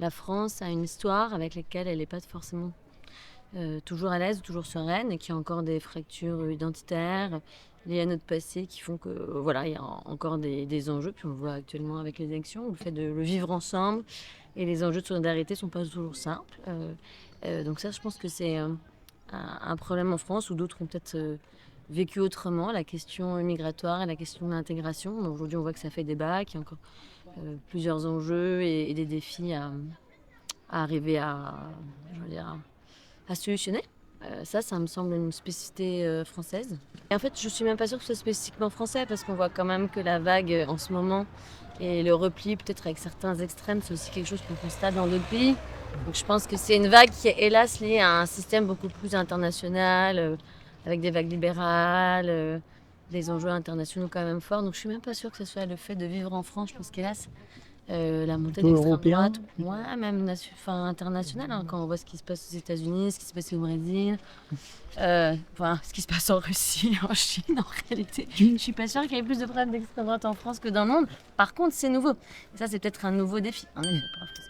la France a une histoire avec laquelle elle n'est pas forcément toujours à l'aise, toujours sereine, et qu'il y a encore des fractures identitaires liées à notre passé qui font que voilà, il y a encore des enjeux. Puis on le voit actuellement avec les élections, où le fait de le vivre ensemble et les enjeux de solidarité sont pas toujours simples. Donc ça, je pense que c'est un problème en France, où d'autres ont peut-être vécu autrement la question migratoire et la question de l'intégration. Aujourd'hui, on voit que ça fait débat, qu'il y a encore plusieurs enjeux et des défis à arriver je veux dire, à solutionner. Ça me semble une spécificité française. Et en fait, je suis même pas sûre que ce soit spécifiquement français, parce qu'on voit quand même que la vague en ce moment et le repli, peut-être avec certains extrêmes, c'est aussi quelque chose qu'on constate dans d'autres pays. Donc je pense que c'est une vague qui est hélas liée à un système beaucoup plus international, avec des vagues libérales, des enjeux internationaux quand même forts. Donc je suis même pas sûre que ce soit le fait de vivre en France. Je pense qu'hélas, la montée Plutôt d'extrême européen? droite, ouais, même international, hein, quand on voit ce qui se passe aux États-Unis, ce qui se passe au Brésil, ce qui se passe en Russie, en Chine, en réalité. Je suis pas sûre qu'il y ait plus de problèmes d'extrême droite en France que dans le monde. Par contre, c'est nouveau. Et ça, c'est peut-être un nouveau défi, en effet, pour la France.